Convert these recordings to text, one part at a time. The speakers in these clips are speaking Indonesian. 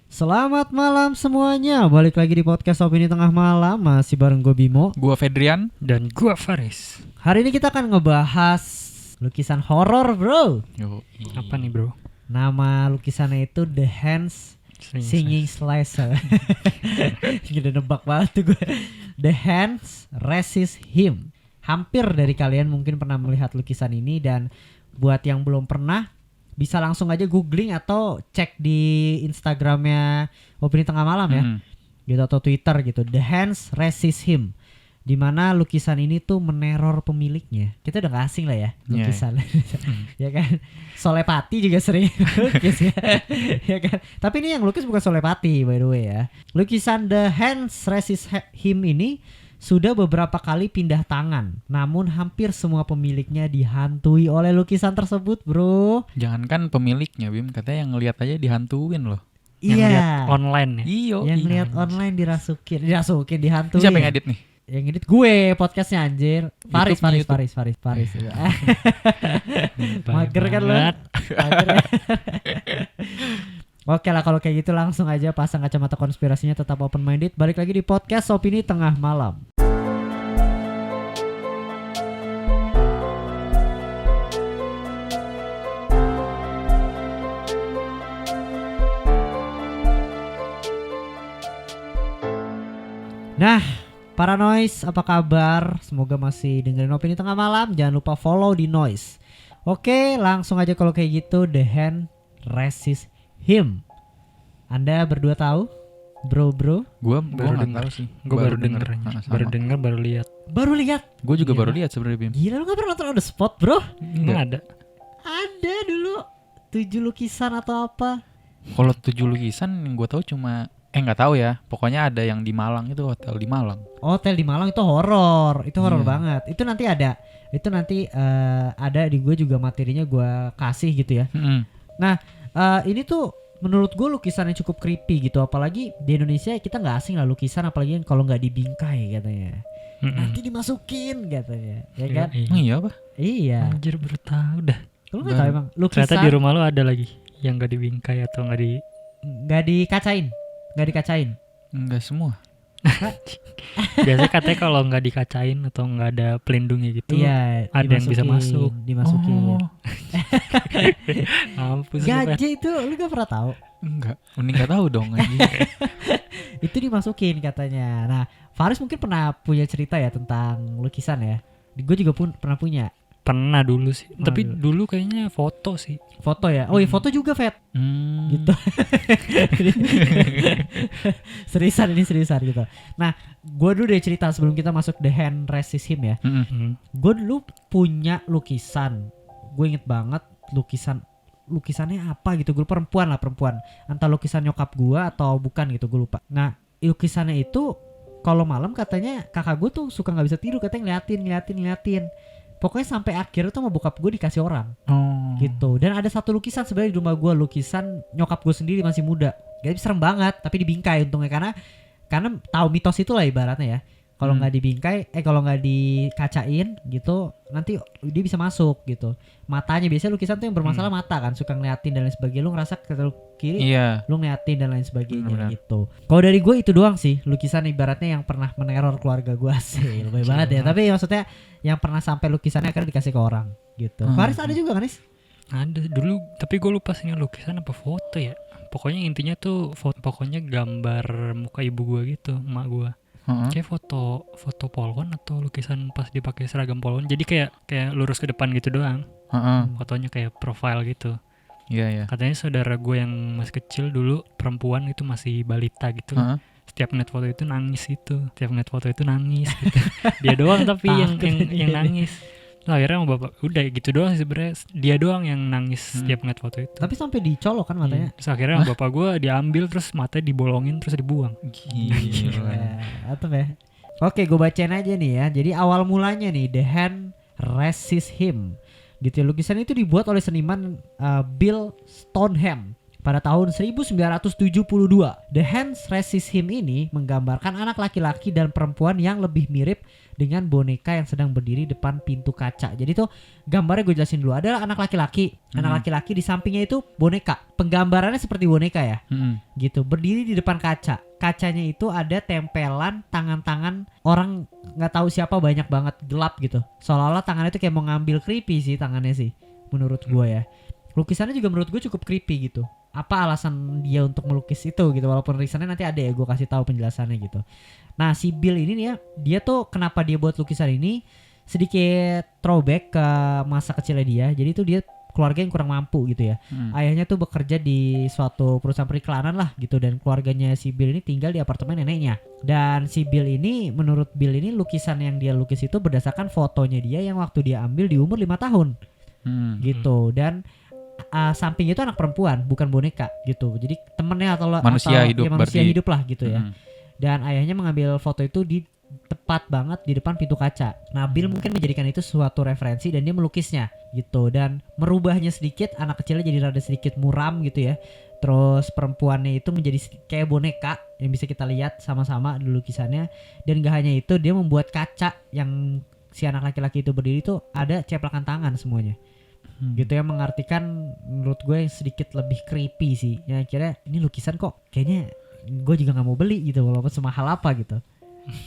Selamat malam semuanya. Balik lagi di podcast Opini Tengah Malam. Masih bareng gue Bimo, Gua Fedrian. Dan gua Faris. Hari ini kita akan ngebahas lukisan horor, bro. Apa nih bro? Nama lukisannya itu The Hands Singing Slasher. Gila nebak banget tuh gue. The Hands Resist Him. Hampir dari kalian mungkin pernah melihat lukisan ini. Dan buat yang belum pernah, bisa langsung aja googling atau cek di Instagramnya Opini Tengah Malam ya, gitu, atau Twitter gitu, The Hands Resist Him, dimana lukisan ini tuh meneror pemiliknya. Kita udah gak asing lah ya lukisan, ya kan. Solepati juga sering lukis ya, ya kan. Tapi ini yang lukis bukan Solepati by the way ya. Lukisan The Hands Resist Him ini sudah beberapa kali pindah tangan, namun hampir semua pemiliknya dihantui oleh lukisan tersebut, bro. Jangankan pemiliknya, Bim, katanya yang ngeliat aja dihantuin loh. Yang lihat Iya. online ya. Iyo. Yang lihat online dirasukin, dihantui. Siapa yang edit nih? Yang edit gue podcastnya anjir. Faris. Mager kan lo? Banget. Mager ya? Oke lah, kalau kayak gitu langsung aja pasang kacamata konspirasinya, tetap open minded. Balik lagi di podcast Opini Tengah Malam. Nah, para Noise, apa kabar? Semoga masih dengerin Opini Tengah Malam. Jangan lupa follow di Noise. Oke, langsung aja kalau kayak gitu. The Hand Resist Him. Anda berdua tahu? Bro? Gua Baru nggak denger tahu sih. Gua baru denger. Baru Sama. denger, baru lihat. Baru lihat? Gua juga Gila. baru lihat sebenarnya, Bim. Gila, lu gak pernah nonton On The Spot, bro? Emang ada? Ada dulu 7 lukisan atau apa. Kalau 7 lukisan yang gua tahu cuma nggak tahu ya. Pokoknya ada yang di Malang, itu hotel di Malang. Hotel di Malang itu horor. Itu horor Iya. banget. Itu nanti ada. Itu nanti ada di gue juga, materinya gue kasih gitu ya. Ini tuh menurut gue lukisan yang cukup creepy gitu. Apalagi di Indonesia kita nggak asing lah lukisan, apalagi kalau nggak dibingkai katanya. Nanti dimasukin katanya, ya kan? Iya apa? Iya. Anjir, baru tahu dah. Lu nggak tahu emang lukisan Ternyata di rumah lu ada lagi yang gak dibingkai atau gak di... nggak dikacain. Enggak semua. Biasanya katanya kalau gak dikacain atau gak ada pelindungnya gitu, Iya. ada yang bisa masuk. Dimasukin. Mampus lu, Fer. Gaje itu lu gak pernah tahu? Enggak. Mending enggak tahu dong anjing. Itu dimasukin katanya. Nah, Faris mungkin pernah punya cerita ya tentang lukisan ya. Gue juga pernah punya Pernah dulu sih. Pernah Tapi dulu. dulu kayaknya foto sih. foto ya. Oh iya, foto juga Fet. Gitu. seriusan gitu. Nah, gue dulu deh cerita sebelum kita masuk The Hand Resist Him ya. Gue dulu punya lukisan. Gue inget banget lukisannya apa gitu. Gue perempuan. Entah lukisan nyokap gue atau bukan gitu, gue lupa. Nah, lukisannya itu kalau malam katanya kakak gue tuh suka nggak bisa tidur, katanya ngeliatin. Pokoknya sampai akhir tuh sama bokap gue dikasih orang gitu. Dan ada satu lukisan sebenarnya di rumah gue, lukisan nyokap gue sendiri masih muda. Jadi serem banget, tapi dibingkai untungnya karena tahu mitos itu lah ibaratnya ya. Kalau nggak dibingkai, kalau nggak dikacain gitu, nanti dia bisa masuk gitu. Matanya biasanya lukisan tuh yang bermasalah mata kan, suka ngeliatin dan lain sebagainya. Lu ngerasa ke kiri, Iya. lu ngeliatin dan lain sebagainya Benar-benar. gitu. Kalau dari gue itu doang sih lukisan ibaratnya yang pernah meneror keluarga gue sih. Lebih banget ya. Tapi maksudnya yang pernah sampai lukisannya akhirnya dikasih ke orang gitu. Faris ada juga kan, Nis? Ada dulu, tapi gue lupa sih ini lukisan apa foto ya. Pokoknya intinya tuh pokoknya gambar muka ibu gue gitu, emak gue. Kayak foto polwan atau lukisan pas dipakai seragam polwan. Jadi kayak lurus ke depan gitu doang. Fotonya kayak profile gitu. Iya. Katanya saudara gue yang masih kecil dulu, perempuan itu masih balita gitu. Setiap ngeliat foto itu nangis gitu. Gitu. Dia doang tapi yang nangis. Nah, akhirnya sama bapak udah gitu doang sih sebenarnya. Dia doang yang nangis setiap ngeliat foto itu. Tapi sampai dicolok kan matanya. Terus akhirnya sama bapak gue diambil, terus matanya dibolongin, terus dibuang. Gila. Atau ya. Oke, gue bacain aja nih ya. Jadi awal mulanya nih The Hand Resist Him. Gitu ya. Lukisan itu dibuat oleh seniman Bill Stoneham Pada tahun 1972, The Hands Resist Him ini menggambarkan anak laki-laki dan perempuan yang lebih mirip dengan boneka yang sedang berdiri depan pintu kaca. Jadi tuh gambarnya gue jelasin dulu. Ada anak laki-laki, anak laki-laki di sampingnya itu boneka. Penggambarannya seperti boneka ya, gitu. Berdiri di depan kaca. Kacanya itu ada tempelan tangan-tangan orang nggak tahu siapa, banyak banget, gelap gitu. Seolah-olah tangannya itu kayak mau ngambil, creepy sih tangannya sih, menurut gue ya. Lukisannya juga menurut gue cukup creepy gitu. Apa alasan dia untuk melukis itu gitu, walaupun risetnya nanti ada ya, gue kasih tahu penjelasannya gitu. Nah si Bill ini nih ya, dia tuh kenapa dia buat lukisan ini, sedikit throwback ke masa kecilnya dia. Jadi tuh dia keluarga yang kurang mampu gitu ya. Ayahnya tuh bekerja di suatu perusahaan periklanan lah gitu, dan keluarganya si Bill ini tinggal di apartemen neneknya. Dan si Bill ini, menurut Bill ini, lukisan yang dia lukis itu berdasarkan fotonya dia yang waktu dia ambil di umur 5 tahun gitu. Dan sampingnya itu anak perempuan, bukan boneka gitu. Jadi temennya atau manusia hidup, ya, manusia berarti hidup lah gitu ya. Dan ayahnya mengambil foto itu di tepat banget di depan pintu kaca. Nah Bill mungkin menjadikan itu suatu referensi dan dia melukisnya gitu, dan merubahnya sedikit. Anak kecilnya jadi rada sedikit muram gitu ya. Terus perempuannya itu menjadi kayak boneka yang bisa kita lihat sama-sama di lukisannya. Dan gak hanya itu, dia membuat kaca yang si anak laki-laki itu berdiri itu ada ceplakan tangan semuanya. Gitu ya, mengartikan menurut gue sedikit lebih creepy sih. Ya akhirnya ini lukisan kok kayaknya gue juga nggak mau beli gitu, walaupun semahal apa gitu.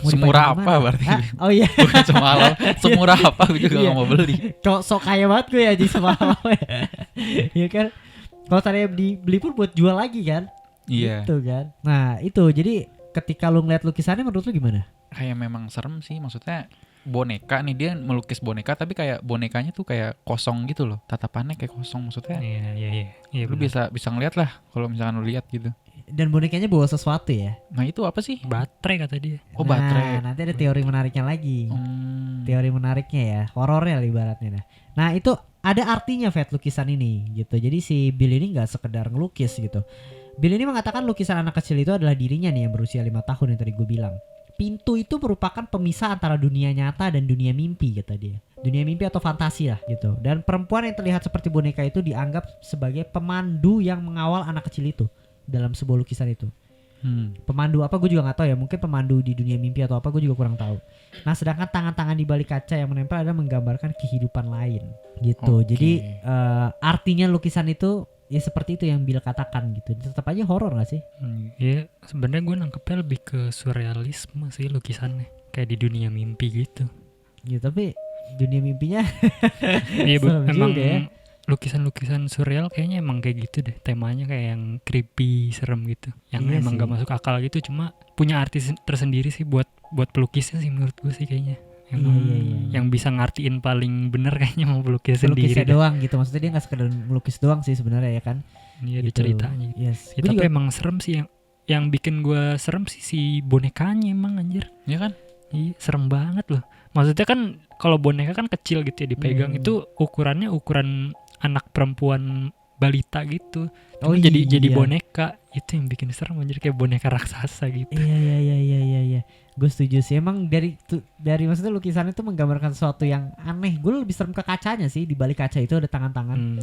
Semurah apa berarti? Oh iya. Bukan semahal, semurah apa gue juga nggak mau beli. Kok sok kaya banget gue ya, jadi semahal apa ya. Iya kan. Kalau tadi dibeli pun buat jual lagi kan. Iya. Gitu kan. Nah itu, jadi ketika lu ngeliat lukisannya menurut lu gimana? Kayak memang serem sih, maksudnya boneka nih, dia melukis boneka tapi kayak bonekanya tuh kayak kosong gitu loh, tatapannya kayak kosong, maksudnya Iya, lu bisa ngeliat lah kalau misalkan lu lihat gitu. Dan bonekanya bawa sesuatu ya. Nah itu apa sih? baterai kata dia. Oh baterai. Nah nanti ada teori menariknya lagi. Teori menariknya ya, horornya lah ibaratnya. Nah itu ada artinya lukisan ini gitu. Jadi si Bill ini gak sekedar ngelukis gitu. Bill ini mengatakan lukisan anak kecil itu adalah dirinya nih yang berusia 5 tahun yang tadi gue bilang. Pintu itu merupakan pemisah antara dunia nyata dan dunia mimpi, kata dia. Dunia mimpi atau fantasi lah gitu. Dan perempuan yang terlihat seperti boneka itu dianggap sebagai pemandu yang mengawal anak kecil itu dalam sebuah lukisan itu. Pemandu apa gue juga gak tahu ya, mungkin pemandu di dunia mimpi atau apa, gue juga kurang tahu. Nah sedangkan tangan-tangan di balik kaca yang menempel ada menggambarkan kehidupan lain gitu. Jadi artinya lukisan itu ya seperti itu yang Bill katakan gitu. Tetap aja horor gak sih? Ya sebenarnya gue nangkepnya lebih ke surrealisme sih lukisannya, kayak di dunia mimpi gitu. Gitu, tapi dunia mimpinya Iya emang juga ya. Lukisan-lukisan surreal kayaknya emang kayak gitu deh, temanya kayak yang creepy, serem gitu, yang Iya emang sih. gak masuk akal gitu. Cuma punya arti tersendiri sih buat pelukisnya sih menurut gue sih kayaknya. Emang yang bisa ngartiin paling bener kayaknya mau pelukis sendiri Pelukisnya deh. doang gitu, maksudnya dia gak sekedar melukis doang sih sebenarnya ya kan. Iya, ada Gitu. ceritanya gitu. Yes. Ya, Gua tapi juga- emang serem sih, yang bikin gue serem sih si bonekanya emang anjir. Iya kan? Iya, serem banget loh. Maksudnya kan kalau boneka kan kecil gitu ya dipegang, itu ukurannya ukuran anak perempuan balita gitu. Oh Cuma jadi iya. boneka, itu yang bikin serem anjir, kayak boneka raksasa gitu. Iya. Gue setuju sih. Emang dari maksudnya lukisan itu menggambarkan sesuatu yang aneh. Gue lebih serem ke kacanya sih. Di balik kaca itu ada tangan-tangan.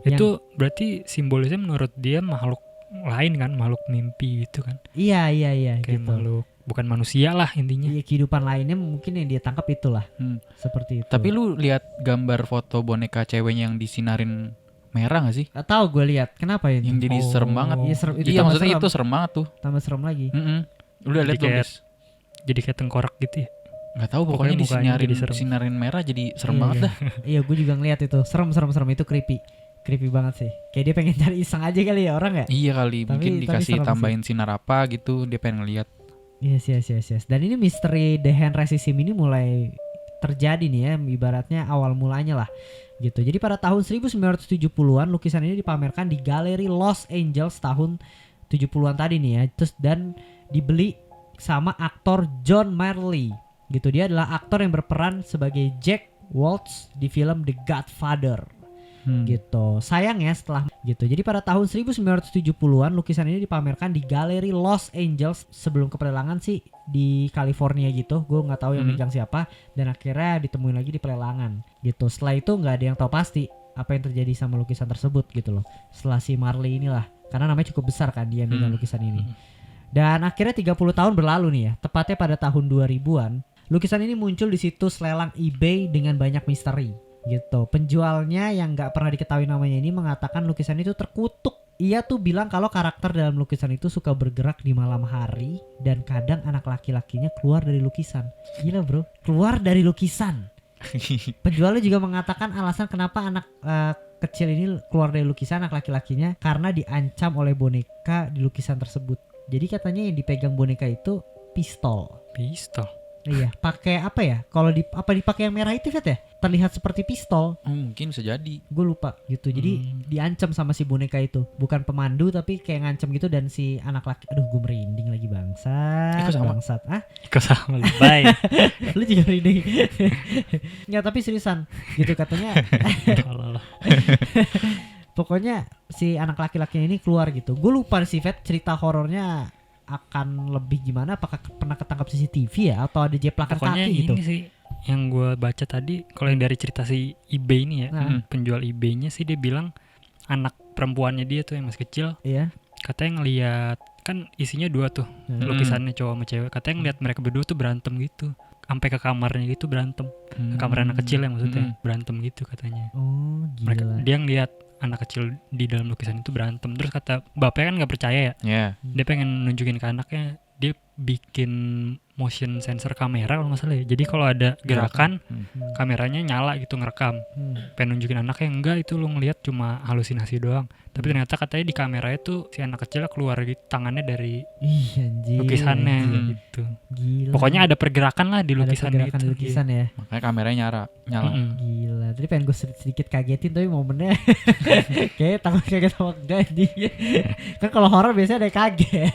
Itu berarti simbolisnya menurut dia makhluk lain kan, makhluk mimpi gitu kan. Iya Kayak gitu. makhluk bukan manusia lah intinya. Iya, kehidupan lainnya mungkin yang dia tangkap itulah. Seperti itu. Tapi lu lihat gambar foto boneka ceweknya yang disinarin merah gak sih? Gak tahu gue lihat. Kenapa ini? Yang jadi serem banget. Iya, serem. Itu Iya tambah maksudnya serem. itu serem banget tuh. Tambah serem lagi. Lu udah Jadi lihat belum? kayak- Guys? Jadi kayak tengkorak gitu ya. Nggak tahu Pokoknya pokoknya mukanya jadi serem. disinarin merah jadi serem Iya, banget dah. Iya, gue juga ngeliat itu. Serem itu creepy. Creepy banget sih. Kayak dia pengen cari iseng aja kali ya orang ya. Iya kali, mungkin Tapi dikasih serem tambahin sinar apa gitu, dia pengen ngeliat. Yes. Dan ini misteri The Hand Resist Him ini mulai terjadi nih ya, ibaratnya awal mulanya lah gitu. Jadi pada tahun 1970-an lukisan ini dipamerkan di galeri Los Angeles tahun 70-an tadi nih ya. Terus dan dibeli sama aktor John Marley gitu. Dia adalah aktor yang berperan sebagai Jack Waltz di film The Godfather. Gitu. Sayangnya setelah gitu. Jadi pada tahun 1970-an lukisan ini dipamerkan di galeri Los Angeles sebelum kepelelangan sih di California gitu. Gue nggak tahu yang megang siapa, dan akhirnya ditemuin lagi di pelelangan gitu. Setelah itu nggak ada yang tahu pasti apa yang terjadi sama lukisan tersebut gitu loh. Setelah si Marley inilah Karena namanya cukup besar kan dia dengan lukisan ini. Dan akhirnya 30 tahun berlalu nih ya, tepatnya pada tahun 2000-an, lukisan ini muncul di situs lelang eBay dengan banyak misteri gitu. Penjualnya yang nggak pernah diketahui namanya ini mengatakan lukisan itu terkutuk. Ia tuh bilang kalau karakter dalam lukisan itu suka bergerak di malam hari dan kadang anak laki-lakinya keluar dari lukisan. Gila bro, keluar dari lukisan. Penjualnya juga mengatakan alasan kenapa anak kecil ini keluar dari lukisan anak laki-lakinya karena diancam oleh boneka di lukisan tersebut. Jadi katanya yang dipegang boneka itu pistol. Iya, pakai apa ya? Kalau dipakai yang merah itu Fet ya? Terlihat seperti pistol. Mungkin bisa jadi. Gue lupa gitu. Jadi diancam sama si boneka itu. Bukan pemandu tapi kayak ngancam gitu dan si anak laki. Aduh, gue merinding lagi bangsat. Ikut sama. Bangsat. Ah, Ikut sama lu. Bye. lu juga merinding. Enggak, tapi seriusan. Gitu katanya. Tolol. Pokoknya si anak laki-lakinya ini keluar gitu. Gue lupa sih Fet cerita horornya akan lebih gimana, apakah pernah ketangkap CCTV ya atau ada jeplakan Pokoknya kaki gitu. ini sih yang gue baca tadi, kalau yang dari cerita si eBay ini ya, penjual eBay-nya sih dia bilang anak perempuannya dia tuh yang masih kecil, Iya. katanya ngelihat, kan isinya 2 tuh lukisannya cowok sama cewek, katanya ngelihat mereka berdua tuh berantem gitu, sampai ke kamarnya gitu berantem, ke kamar anak kecil ya maksudnya, berantem gitu katanya. Oh gila. Dia ngelihat anak kecil di dalam lukisan itu berantem, terus kata bapaknya kan nggak percaya ya, dia pengen nunjukin ke anaknya, dia bikin motion sensor kamera kalau nggak salah ya, jadi kalau ada gerakan kameranya nyala gitu ngerekam. Pengen nunjukin anaknya, enggak itu lu ngelihat cuma halusinasi doang, tapi ternyata katanya di kameranya tuh si anak kecilnya keluar gitu tangannya dari lukisannya gitu. Gila. Pokoknya ada pergerakan lah di ada lukisan pergerakan itu. di lukisan ya. Makanya kameranya nyala. Gila. Tadi pengen gue sedikit kagetin tapi momennya kayak takut kaget sama enggak nih. Kan kalau horor biasanya ada yang kaget.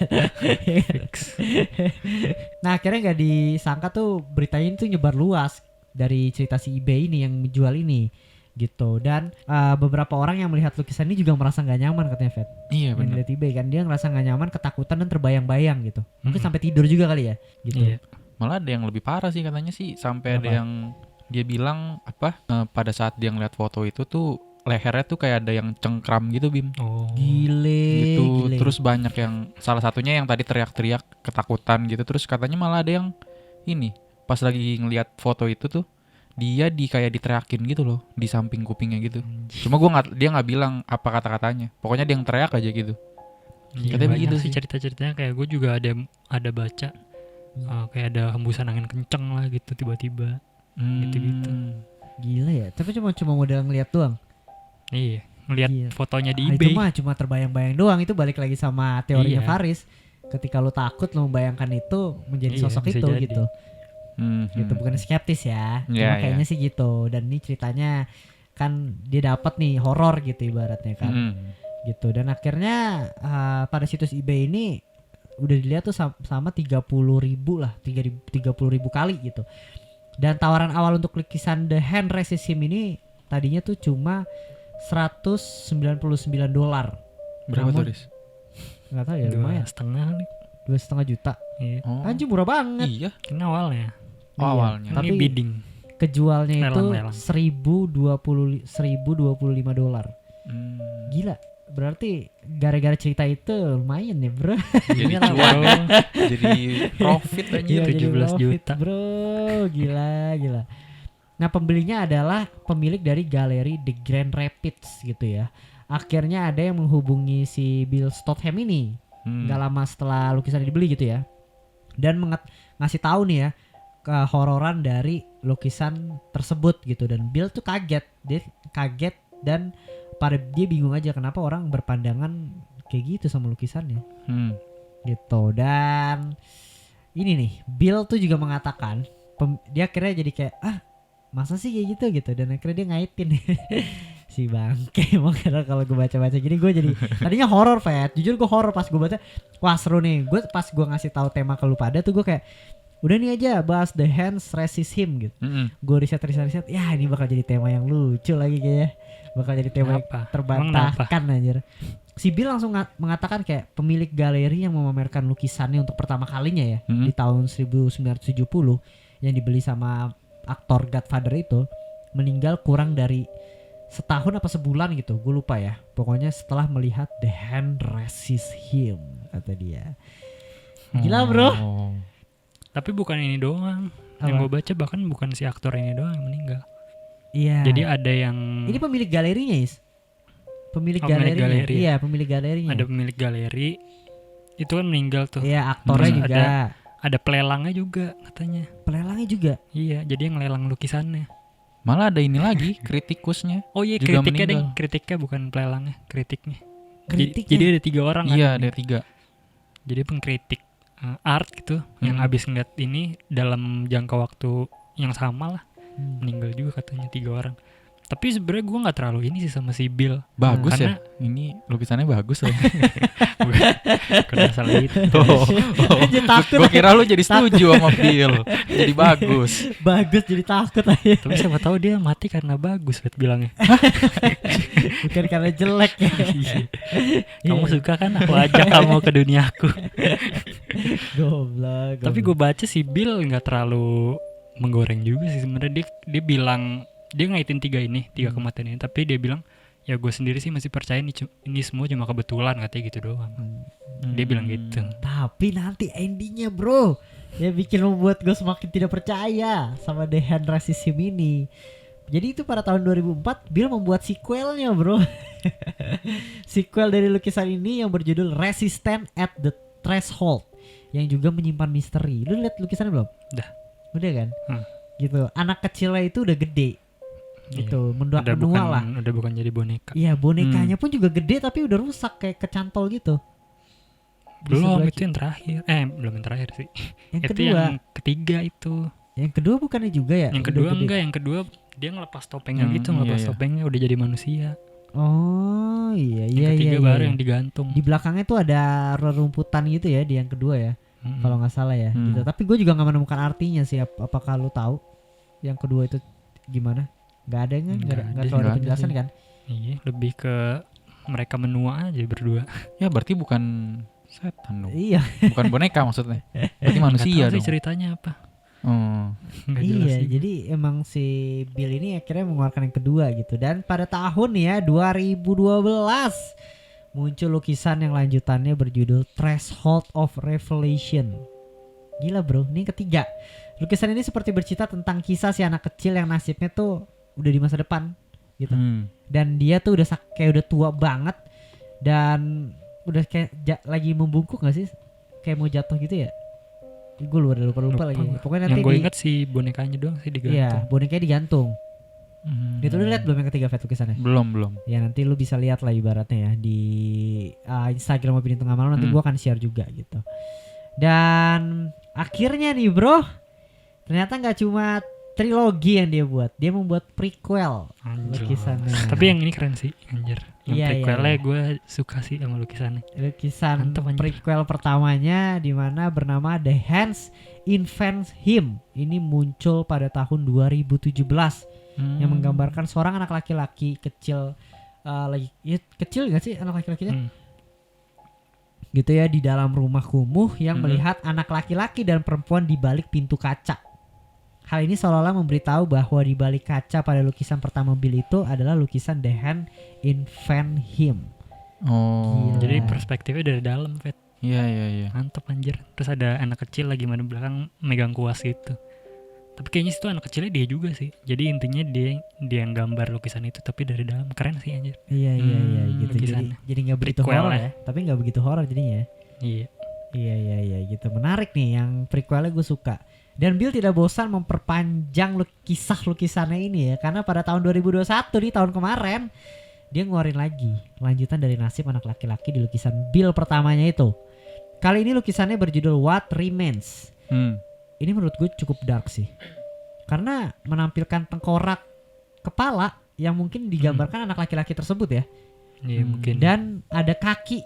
Nah akhirnya nggak disangka tuh beritanya itu nyebar luas dari cerita si eBay ini yang menjual ini gitu. Dan beberapa orang yang melihat lukisan ini juga merasa nggak nyaman katanya Fet. Iya Yang benar. lihat eBay kan dia ngerasa nggak nyaman, ketakutan dan terbayang-bayang gitu. Mungkin sampai tidur juga kali ya gitu. Iya. Malah ada yang lebih parah sih katanya sih, sampai ada Apa? yang dia bilang pada saat dia ngeliat foto itu tuh lehernya tuh kayak ada yang cengkram gitu Bim. Gile Gitu. gile. Terus banyak yang, salah satunya yang tadi teriak-teriak ketakutan gitu. Terus katanya malah ada yang ini pas lagi ngeliat foto itu tuh dia kayak diteriakin gitu loh di samping kupingnya gitu. Cuma dia nggak bilang apa kata-katanya. Pokoknya dia yang teriak aja gitu. Iya, Katanya banyak begitu sih sih. cerita-ceritanya, kayak gue juga ada baca kayak ada hembusan angin kenceng lah gitu tiba-tiba. Gitu-gitu. Gila ya. Tapi cuma modal ngeliat doang. Iya, ngelihat Iya. fotonya di Itu eBay. mah cuma terbayang-bayang doang. Itu balik lagi sama teorinya Iya. Faris. Ketika lu takut lu membayangkan itu menjadi Iya, sosok bisa itu jadi. gitu. Gitu bukan skeptis ya. Cuma Iya, kayaknya sih gitu. Dan ini ceritanya kan dia dapat nih horor gitu ibaratnya kan. Gitu. Dan akhirnya pada situs eBay ini udah dilihat tuh sama 30.000 lah, 30.000 kali gitu. Dan tawaran awal untuk lukisan The Hand Raises Him ini tadinya tuh cuma $199. Berapa Namun- tuh Riz? Nggak tahu ya, lumayan 2,5 nih. 2,5 juta. Iya. Oh. Anjir murah banget. Iya. Kan awalnya. Oh, Iya. awalnya. Tapi Ini bidding. kejualnya itu Lelang. $1.025. Gila. Berarti gara-gara cerita itu lumayan ya bro. Jadi Iya lah, cuan bro. ya. Jadi profit Iya, anjir. jadi 17 profit, juta. bro. Gila. Nah pembelinya adalah pemilik dari galeri The Grand Rapids gitu ya. Akhirnya ada yang menghubungi si Bill Stotham ini nggak lama setelah lukisan dibeli gitu ya. Dan ngasih tahu nih ya kehororan dari lukisan tersebut gitu. Dan Bill tuh kaget. Dia kaget dan dia bingung aja kenapa orang berpandangan kayak gitu sama lukisannya. Gitu. Dan ini nih Bill tuh juga mengatakan dia akhirnya jadi kayak masa sih kayak gitu dan akhirnya dia ngaitin si bangke. Emang karena kalau gue baca-baca gini gue jadi tadinya horor Fet, jujur gue horor pas gue baca, wah seru nih. Gue pas gue ngasih tahu tema ke lu pada tuh gue kayak udah nih aja bahas The Hands Raises Him gitu. Gue riset ya ini bakal jadi tema yang lucu lagi kayaknya, bakal jadi tema yang Kenapa? terbantahkan anjir. Si Bill langsung mengatakan kayak pemilik galeri yang memamerkan lukisannya untuk pertama kalinya ya di tahun 1970 yang dibeli sama aktor Godfather itu meninggal kurang dari setahun apa sebulan gitu, gue lupa ya. Pokoknya setelah melihat the hand resist him, kata dia. Gila bro. Tapi bukan ini doang. Apa? Yang gue baca bahkan bukan si aktor ini doang yang meninggal. Iya. Jadi ada yang Ini pemilik galerinya, Is. Pemilik Oh, pemilik galerinya. galeri. Iya, pemilik galerinya. ada pemilik galeri itu kan meninggal tuh. Iya, aktornya Terus juga. Ada pelelangnya juga katanya. Pelelangnya juga. Iya, jadi yang ngelelang lukisannya. Malah ada ini lagi kritikusnya. Oh iya, Juga kritiknya deh, meninggal. kritiknya bukan pelelangnya, kritiknya. Kritiknya. Jadi ada 3 orang kan. Iya, ada 3. Jadi pengkritik art gitu yang habis ngeliat ini dalam jangka waktu yang sama lah, meninggal juga katanya 3 orang. Tapi sebenarnya gue nggak terlalu ini sih sama si Bill. Bagus Karena- ya. Ini lukisannya bagus loh. Karena salah itu. Jadi takut. Gue kira lu jadi setuju sama Bill. Jadi bagus. Bagus jadi takut aja. Tapi siapa tahu dia mati karena bagus, Bet bilangnya. Bukan karena jelek ya. Kamu suka kan aku ajak kamu ke duniaku. Goblok. Tapi gue baca si Bill nggak terlalu menggoreng juga sih sebenarnya. Dia bilang dia ngaitin 3 kematian ini, tapi dia bilang ya gue sendiri sih masih percaya ini semua cuma kebetulan, katanya gitu doang. Dia bilang gitu. Tapi nanti endingnya bro, ya bikin membuat gue semakin tidak percaya sama The Hand Racism ini. Jadi itu pada tahun 2004 Bill membuat sequelnya bro. Sequel dari lukisan ini yang berjudul Resistant at the Threshold, yang juga menyimpan misteri. Lu lihat lukisannya belum? Udah kan? Gitu. Anak kecilnya itu udah gede. Gitu, menua lah. Udah bukan jadi boneka. Iya, bonekanya pun juga gede tapi udah rusak kayak kecantol gitu. Di Belum, sebelah itu yang terakhir. Belum yang terakhir sih. yang Itu kedua. yang ketiga itu. Yang kedua bukannya juga ya? Yang Udah kedua gede. enggak, yang kedua dia ngelepas topengnya gitu, ngelepas iya. topengnya udah jadi manusia. Oh iya Yang iya ketiga iya. baru iya. yang digantung. Di belakangnya tuh ada rerumputan gitu ya di yang kedua ya, kalau nggak salah ya. Hmm. Gitu. Tapi gue juga nggak menemukan artinya sih. Apakah lu tahu yang kedua itu gimana? Nggak ada kan? Nggak Nggak terlalu ada ada penjelasan sih. kan? Iya, lebih ke mereka menua aja berdua. Ya berarti bukan setan dong. Iya Bukan boneka maksudnya. Berarti manusia Nggak tahu sih dong. ceritanya apa. Oh. Nggak jelas iya. sih. Jadi emang si Bill ini akhirnya mengeluarkan yang kedua gitu. Dan pada tahun ya 2012 muncul lukisan yang lanjutannya berjudul Threshold of Revelation. Gila bro, ini ketiga. Lukisan ini seperti bercerita tentang kisah si anak kecil yang nasibnya tuh udah di masa depan gitu. Dan dia tuh udah kayak udah tua banget dan udah kayak lagi membungkuk gak sih? Kayak mau jatuh gitu ya? Gue lupa lagi. gua. Pokoknya nanti Yang gue ingat sih bonekanya doang sih digantung. iya, bonekanya digantung. Itu lu lihat belum yang ketiga Fet lukisannya? Belum. Ya nanti lu bisa lihat lah ibaratnya ya di Instagram Opini Tengah Malam, nanti gua akan share juga gitu. Dan akhirnya nih bro, ternyata nggak cuma trilogi yang dia buat, dia membuat prequel lukisannya. Tapi yang ini keren sih, anjir. Yang Iya, prequelnya iya. gue suka sih sama lukisannya. Lukisan Mantep, anjir. prequel pertamanya di mana bernama The Hands Invent Him. Ini muncul pada tahun 2017 yang menggambarkan seorang anak laki-laki kecil lagi ya, kecil nggak sih anak laki-lakinya? Gitu ya, di dalam rumah kumuh yang melihat anak laki-laki dan perempuan di balik pintu kaca. Hal ini seolah-olah memberitahu bahwa di balik kaca pada lukisan pertama Bill itu adalah lukisan The Hand Invent Him. Oh. Gila. Jadi perspektifnya dari dalam, Fet. Iya. Mantap anjir. Terus ada anak kecil lagi di belakang megang kuas gitu. Tapi kayaknya situ anak kecilnya dia juga sih. Jadi intinya dia yang gambar lukisan itu tapi dari dalam. Keren sih anjir. Iya gitu. Lukisannya. Jadi nggak begitu Prequel horor ya. ya, tapi nggak begitu horor jadinya. Iya. Iya gitu. Menarik nih yang prequelnya gue suka. Dan Bill tidak bosan memperpanjang kisah lukisannya ini ya, karena pada tahun 2021 nih, tahun kemarin, dia ngeluarin lagi lanjutan dari nasib anak laki-laki di lukisan Bill pertamanya itu. Kali ini lukisannya berjudul What Remains. Ini menurut gue cukup dark sih, karena menampilkan tengkorak kepala yang mungkin digambarkan anak laki-laki tersebut ya. Iya mungkin. Dan ada kaki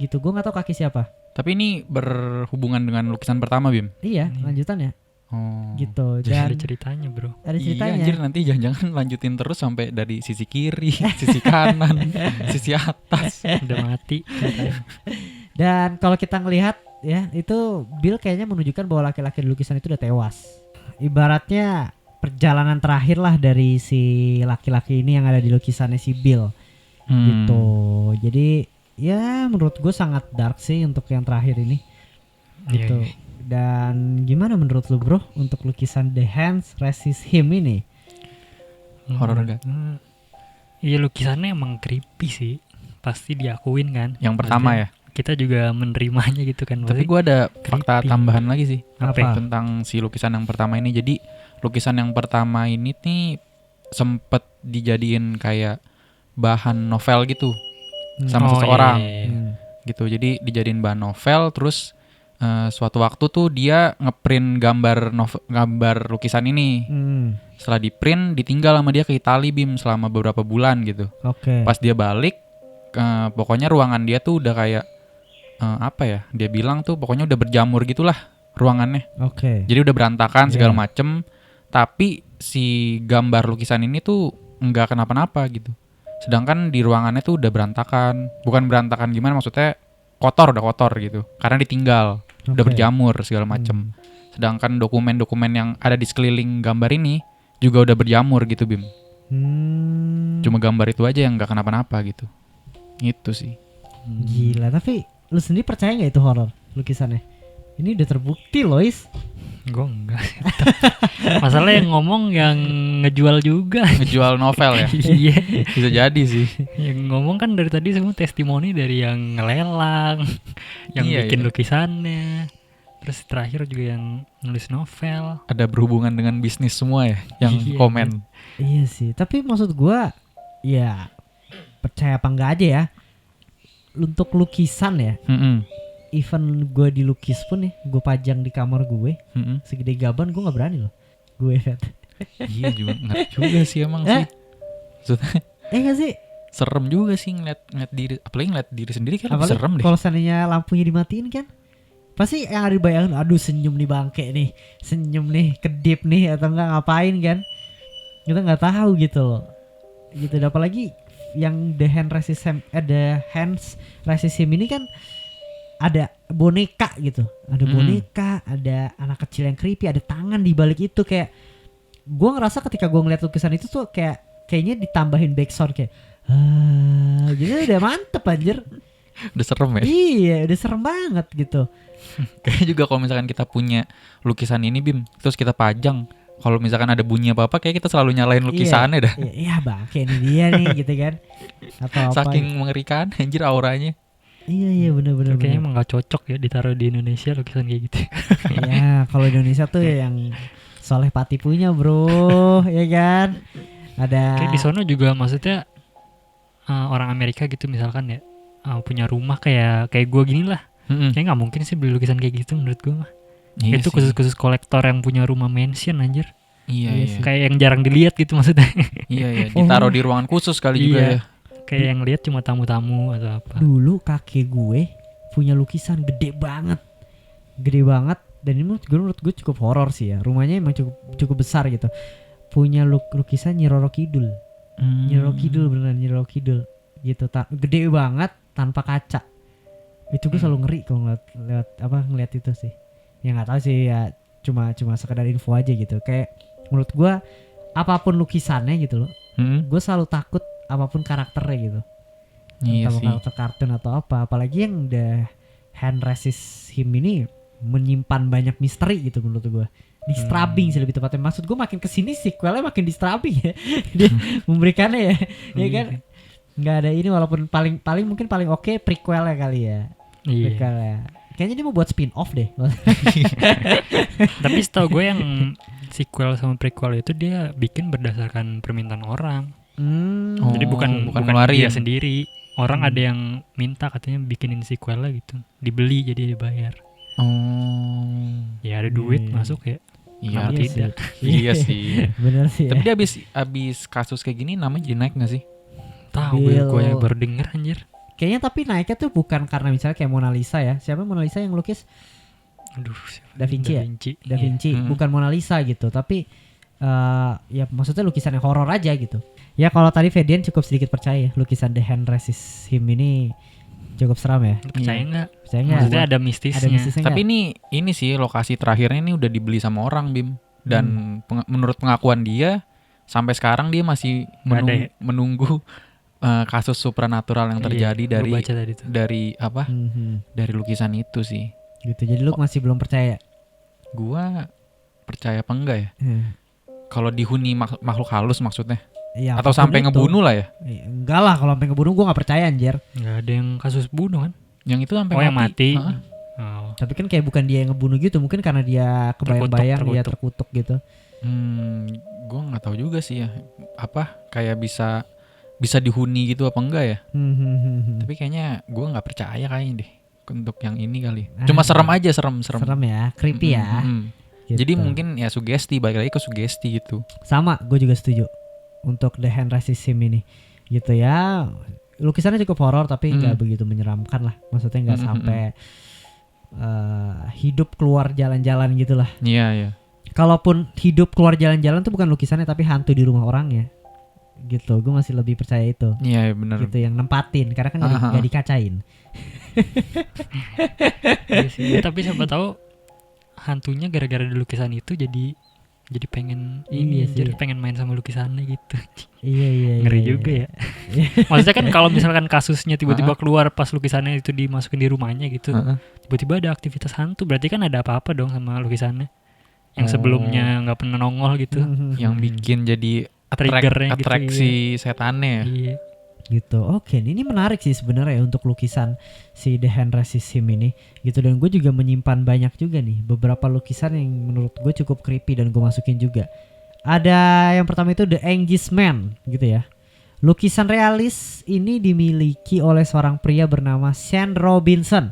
gitu, gue nggak tahu kaki siapa. Tapi ini berhubungan dengan lukisan pertama, Bim. Iya, lanjutannya Oh. gitu. Jadi Dan ada ceritanya, Bro. ada Iya, ceritanya. anjir, nanti jangan-jangan lanjutin terus sampai dari sisi kiri, sisi kanan, sisi atas. Udah mati ceritanya. Dan kalau kita ngelihat ya, itu Bill kayaknya menunjukkan bahwa laki-laki di lukisan itu udah tewas. Ibaratnya perjalanan terakhir lah dari si laki-laki ini yang ada di lukisannya si Bill gitu. Jadi ya menurut gue sangat dark sih untuk yang terakhir ini gitu. Iya. Dan gimana menurut lu bro untuk lukisan The Hands Resist Him ini? Horor gak? Iya lukisannya emang creepy sih, pasti diakuin kan. Yang pertama ya. Kita juga menerimanya gitu kan. Tapi gue ada fakta creepy. tambahan lagi sih. Apa? Tentang si lukisan yang pertama ini. Jadi lukisan yang pertama ini nih sempet dijadiin kayak bahan novel gitu sama seseorang gitu. Jadi dijadiin bahan novel, terus suatu waktu tuh dia ngeprint gambar lukisan ini. Setelah diprint ditinggal sama dia ke Itali Bim selama beberapa bulan gitu. Oke. Pas dia balik pokoknya ruangan dia tuh udah kayak apa ya? Dia bilang tuh pokoknya udah berjamur gitulah ruangannya. Oke. Jadi udah berantakan segala macem. Tapi si gambar lukisan ini tuh nggak kenapa-napa gitu. Sedangkan di ruangannya tuh udah berantakan. Bukan berantakan gimana maksudnya udah kotor gitu. Karena ditinggal. Udah berjamur segala macem. Sedangkan dokumen-dokumen yang ada di sekeliling gambar ini juga udah berjamur gitu Bim. Cuma gambar itu aja yang nggak kenapa-napa gitu. Itu sih. Gila, tapi lu sendiri percaya nggak itu horor lukisannya? Ini udah terbukti Lois. Gue enggak. Masalah yang ngomong yang ngejual juga. Ngejual novel ya. Iya. Bisa jadi sih. Yang ngomong kan dari tadi semua testimoni dari yang ngelelang, yang bikin lukisannya. Terus terakhir juga yang nulis novel. Ada berhubungan dengan bisnis semua ya yang komen. Iya sih, tapi maksud gua ya percaya apa enggak aja ya. Untuk lukisan ya. Even gue dilukis pun ya, gue pajang di kamar gue, segede gaban gue nggak berani loh, gue lihat. Iya juga, ngeri juga sih emang sih. Maksudnya, nggak sih? Serem juga sih ngeliat diri, apalagi ngeliat diri sendiri kan lebih serem deh. Kalau seandainya lampunya dimatiin kan, pasti yang ada bayangan, aduh senyum nih bangke nih, senyum nih, kedip nih, atau enggak ngapain kan? Kita nggak tahu gitu loh. Gitu, apalagi yang The Hands Resist Him ini kan ada boneka gitu, ada boneka, ada anak kecil yang creepy, ada tangan di balik itu. Kayak gue ngerasa ketika gue ngeliat lukisan itu tuh kayaknya ditambahin backsound kayak gitu udah mantep anjir. Udah serem ya? Iya, udah serem banget gitu. Kayaknya juga kalau misalkan kita punya lukisan ini Bim, terus kita pajang, kalau misalkan ada bunyi apa-apa kayak kita selalu nyalain lukisannya dah. Iya bang, kayak ini dia nih gitu kan. Atau saking mengerikan anjir auranya. Iya benar-benar. Kayaknya emang gak cocok ya ditaruh di Indonesia lukisan kayak gitu. Ya kalau Indonesia tuh yang Soleh Pati punya bro, ya kan. Ada. Kayak di sono juga maksudnya orang Amerika gitu misalkan ya punya rumah kayak gue gini lah. Kayaknya nggak mungkin sih beli lukisan kayak gitu menurut gue mah. Iya itu sih. khusus kolektor yang punya rumah mansion anjir. Iya. Kayak yang jarang dilihat gitu maksudnya. Iya. Ditaruh di ruangan khusus kali juga ya. Kayak yang lihat cuma tamu-tamu atau apa. Dulu kakek gue punya lukisan gede banget dan ini menurut gue cukup horor sih ya. Rumahnya emang cukup besar gitu. Punya lukisan Nyi Roro Kidul. Nyi Roro Kidul beneran Nyi Roro Kidul gitu. Gede banget tanpa kaca. Itu gue selalu ngeri kalau ngeliat itu sih. Ya nggak tahu sih ya, cuma sekedar info aja gitu. Kayak menurut gue apapun lukisannya gitu loh. Gue selalu takut apapun karakternya gitu. Iya entah sih. karakter kartun atau apa, apalagi yang The Hands Resist Him ini menyimpan banyak misteri gitu menurut gue. Disturbing sih lebih tepatnya. Maksud gue makin kesini sequelnya makin disturbing ya. Dia memberikannya ya, ya kan. Nggak ada ini walaupun paling mungkin paling oke prequelnya kali ya. Iya. Prequelnya. Kayaknya dia mau buat spin off deh. Tapi setahu gue yang sequel sama prequel itu dia bikin berdasarkan permintaan orang. Jadi bukan ngeluarin. dia sendiri. Orang ada yang minta katanya bikinin sequelnya gitu. Dibeli jadi dibayar. Ya ada duit masuk ya. Iya tidak. Iya sih. Bener sih. Tapi Ya. dia abis kasus kayak gini namanya jadi naik gak sih? Tahu gue yang baru denger anjir. Kayaknya tapi naiknya tuh bukan karena misalnya kayak Mona Lisa ya. Siapa Mona Lisa yang lukis? Aduh, Da Vinci ya? Da Vinci. Iya. Bukan Mona Lisa gitu. Tapi ya maksudnya lukisan yang horor aja gitu. Ya kalau tadi Fedian cukup sedikit percaya ya, lukisan The Hands Resist Him ini cukup seram ya. Lu percaya nggak? Percaya nggak? Maksudnya ada mistisnya. Ada mistisnya Tapi nggak? ini sih lokasi terakhirnya ini udah dibeli sama orang Bim. Dan menurut pengakuan dia sampai sekarang dia masih Nggak ada ya? menunggu kasus supranatural yang terjadi Iya, gua baca tadi tuh. dari apa? Mhm. Dari lukisan itu sih. Gitu. Jadi lu masih belum percaya? Gua percaya apa enggak ya? Hmm. Kalau dihuni makhluk halus maksudnya? Iya, Atau apapun sampai itu. ngebunuh lah ya? Enggak lah, kalau sampai ngebunuh gue nggak percaya anjir. Nggak ada yang kasus bunuh kan? Yang itu sampai Oh, yang mati. Heeh. Oh. Tapi kan kayak bukan dia yang ngebunuh gitu, mungkin karena dia kebayang-bayang dia terkutuk gitu. Gue nggak tahu juga sih ya. Apa kayak bisa dihuni gitu apa enggak ya? Tapi kayaknya gue nggak percaya kayaknya deh untuk yang ini kali. Cuma serem aja, serem. Serem ya, creepy ya. Gitu. Jadi mungkin ya sugesti, balik lagi ke sugesti gitu. Sama, gue juga setuju untuk The Hand Racism ini. Gitu ya. Lukisannya cukup horor tapi nggak begitu menyeramkan lah. Maksudnya nggak sampai hidup keluar jalan-jalan gitulah. Iya. Kalaupun hidup keluar jalan-jalan tuh bukan lukisannya tapi hantu di rumah orangnya. Gitu, gue masih lebih percaya itu. Iya benar. Gitu yang nempatin, karena kan nggak dikacain. Iya sih. Tapi siapa tahu hantunya gara-gara di lukisan itu jadi pengen ini Iya jadi pengen main sama lukisannya gitu. Iya. Ngeri juga ya. Maksudnya kan kalau misalkan kasusnya tiba-tiba keluar pas lukisannya itu dimasukin di rumahnya gitu, tiba-tiba ada aktivitas hantu, berarti kan ada apa-apa dong sama lukisannya yang sebelumnya nggak pernah nongol gitu. Yang bikin jadi Triggernya gitu, atraksi setannya ya. Iya. Gitu. Oke, ini menarik sih sebenarnya untuk lukisan si The Hand Racism ini. Gitu, dan gue juga menyimpan banyak juga nih beberapa lukisan yang menurut gue cukup creepy dan gue masukin juga. Ada yang pertama itu The Angus Man gitu ya. Lukisan realis ini dimiliki oleh seorang pria bernama Sean Robinson.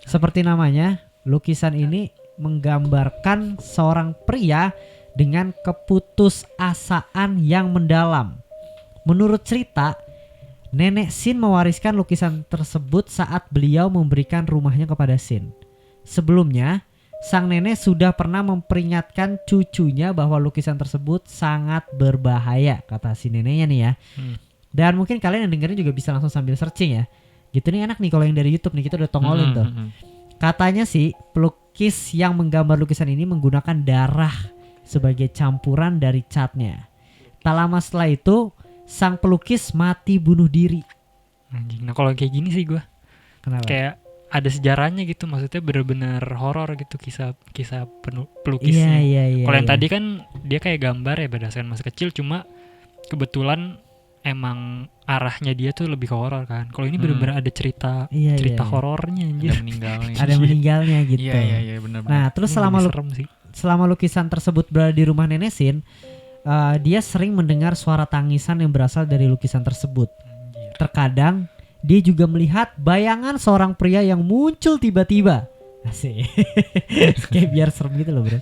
Seperti namanya, lukisan ini menggambarkan seorang pria dengan keputusasaan yang mendalam. Menurut cerita, nenek Sin mewariskan lukisan tersebut saat beliau memberikan rumahnya kepada Sin. Sebelumnya, sang nenek sudah pernah memperingatkan cucunya bahwa lukisan tersebut sangat berbahaya, kata si neneknya nih ya. Dan mungkin kalian yang dengerin juga bisa langsung sambil searching ya. Gitu nih enak nih kalau yang dari YouTube nih, kita udah tongolin tuh. Katanya sih pelukis yang menggambar lukisan ini menggunakan darah sebagai campuran dari catnya. Tak lama setelah itu, sang pelukis mati bunuh diri. Anjing. Nah kalau kayak gini sih gue Kenapa? kayak ada sejarahnya gitu, maksudnya bener-bener horor gitu kisah pelukisnya. Iya. Kalau yang tadi kan dia kayak gambar ya berdasarkan masa kecil, cuma kebetulan emang arahnya dia tuh lebih ke horor kan. Kalau ini bener-bener ada cerita horornya anjir. Ada meninggalnya. Ada meninggalnya gitu. Iya benar. Nah, terus selama lukisan tersebut berada di rumah nenek Sin, dia sering mendengar suara tangisan yang berasal dari lukisan tersebut. Terkadang dia juga melihat bayangan seorang pria yang muncul tiba-tiba. Asik. Kayak biar serem gitu loh bro.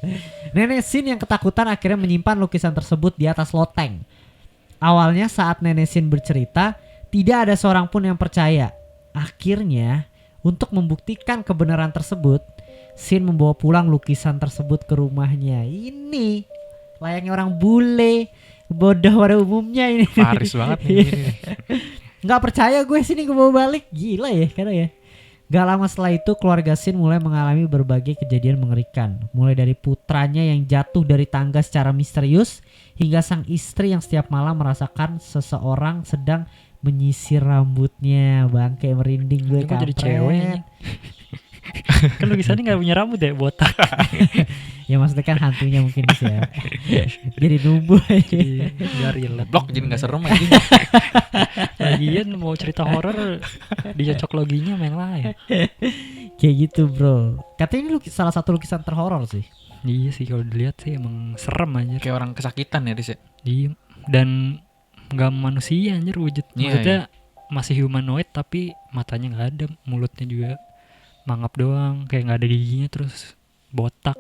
Nenek Sin yang ketakutan akhirnya menyimpan lukisan tersebut di atas loteng. Awalnya saat nenek Sin bercerita, tidak ada seorang pun yang percaya. Akhirnya, untuk membuktikan kebenaran tersebut, Sin membawa pulang lukisan tersebut ke rumahnya. Ini layaknya orang bule, bodoh pada umumnya ini. Faris banget nih. Nggak percaya gue sini gue bawa balik. Gila ya karena ya. Gak lama setelah itu keluarga Sin mulai mengalami berbagai kejadian mengerikan. Mulai dari putranya yang jatuh dari tangga secara misterius, hingga sang istri yang setiap malam merasakan seseorang sedang menyisir rambutnya. Bangke merinding gue kampret. Jadi cewek. Kan lukisannya gak punya rambut ya, botak. Ya maksudnya kan hantunya mungkin bisa jadi numbuh aja. Biar relate. Blok jadi gak serem aja. Lagian mau cerita horor dicocok loginya main lain. Kayak gitu bro. Katanya ini salah satu lukisan terhoror sih. Iya sih kalau dilihat sih emang serem aja. Kayak orang kesakitan ya Riz. Iya. Dan gak manusia anjir wujud. Maksudnya masih humanoid tapi matanya gak ada, mulutnya juga mangap doang, kayak nggak ada giginya, terus botak,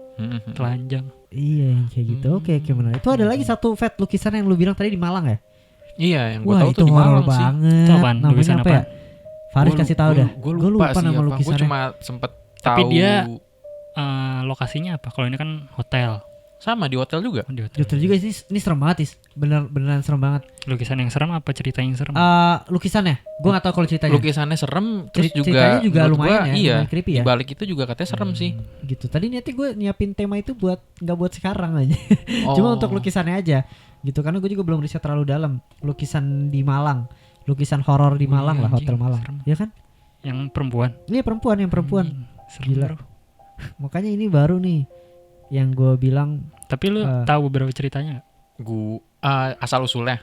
telanjang. Iya yang kayak gitu. Oke menarik. Itu ada lagi satu vet lukisan yang lu bilang tadi di Malang ya? Iya yang gue tahu tuh di Malang Malang sih. banget. Itu apaan? Namanya apa ya? Faris kasih tahu dah. Gue lupa sih nama apa. lukisannya. Gue cuma sempet tahu. Tapi dia lokasinya apa? Kalau ini kan hotel. Sama di hotel juga. Di hotel. Hotel juga ini serem banget, Is. Beneran serem banget. Lukisan yang serem apa cerita yang serem? Lukisannya, gue nggak tahu kalau ceritanya. Lukisannya serem, terus Ceritanya juga menurut lumayan gua, ya, iya, lumayan creepy ya. di balik itu juga katanya serem sih. Gitu. Tadi niatnya gue nyiapin tema itu nggak buat sekarang aja. Oh. Cuma untuk lukisannya aja. Gitu karena gue juga belum riset terlalu dalam. Lukisan di Malang, lukisan horor di Malang lah, anjing, Hotel Malang. serem. Ya kan? Yang perempuan. Ini perempuan yang perempuan. Serem, Gila. bro. Makanya ini baru nih yang gue bilang. Tapi lu tahu beberapa ceritanya nggak? Asal usulnya.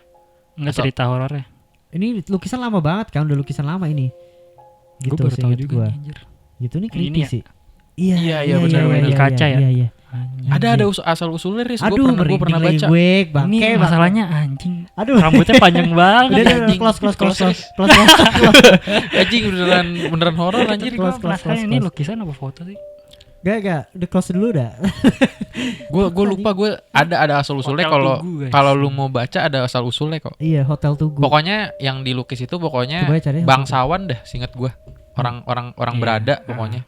Nggak cerita horornya? Ini lukisan lama banget kan, udah lukisan lama ini. Gue Gitu baru tahu seinget juga gua. nih, anjir. Gitu nih Ini creepy ya? sih. Iya, benar, di kaca ya? Iya. Anjing. Ada asal usulnya, Riz. Gue Aduh, pernah baca. gue bangke. Ini masalahnya anjing. Aduh. Rambutnya panjang banget. Udah, anjing. close. Anjing beneran horor anjir. Gue Close. penasaran ini lukisan apa foto sih? Gak, udah close dulu dah. Gue lupa gue ada asal usulnya. Hotel Kalau Tugu, guys. kalau lu mau baca ada asal usulnya kok. Iya, Hotel Tugu. Pokoknya yang dilukis itu pokoknya Coba cari bangsawan dah, seinget gue. Orang Iya. berada pokoknya.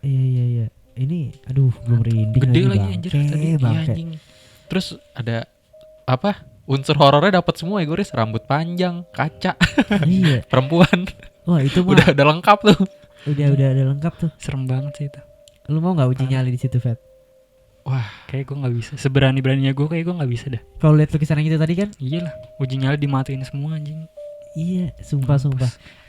Iya. Ini aduh belum rinding Gede lagi bangke, anjir tadi. Iya, bangke. anjing. Terus ada apa? Unsur horornya dapat semua ya, Riz. Rambut panjang, kaca, Iya. perempuan. Wah, itu mah Udah lengkap tuh. udah lengkap tuh. Serem banget sih itu. Lu mau enggak uji nyali di situ, Fet? Wah, Kayak gue nggak bisa. Seberani-beraninya gue kayak gue nggak bisa dah. Kalau lihat lukisan yang itu tadi kan? Iyalah. Uji nyali dimatiin semua anjing. Iya, sumpah.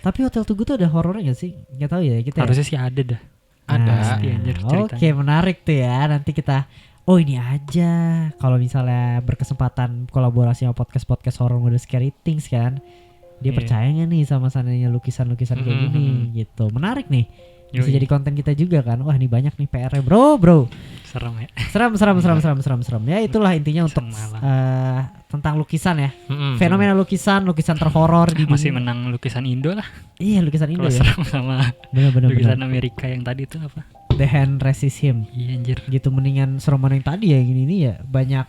Tapi Hotel Tugu tuh ada horornya gak sih? Nggak tahu ya kita. Harusnya sih ada dah. ada. Pasti, anjir, ceritanya. Oke, menarik tuh ya. Nanti kita ini aja. Kalau misalnya berkesempatan kolaborasi sama podcast horor mode Scary Things kan. Dia Iya. percaya gak nih sama sananya lukisan-lukisan kayak gini gitu. Menarik nih. Bisa Yoi. jadi konten kita juga kan. Wah, ini banyak nih PR-nya, bro. Serem ya. Seram. Ya itulah intinya untuk Malang. tentang lukisan ya. Mm-mm. Fenomena lukisan terhoror di Masih dunia. menang lukisan Indo lah. Iya, lukisan Indo Kalau ya. serem sama Benar. lukisan Amerika yang tadi itu apa? The Hand Resist Him. Iya anjir. Gitu, mendingan seroman yang tadi ya, gini nih ya. Banyak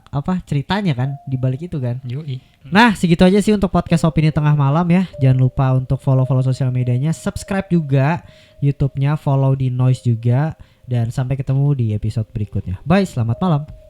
apa ceritanya kan di balik itu kan. Yoi. Nah, segitu aja sih untuk podcast Opini Tengah Malam ya. Jangan lupa untuk follow sosial medianya, subscribe juga YouTube-nya, follow di Noise juga, dan sampai ketemu di episode berikutnya. Bye, selamat malam.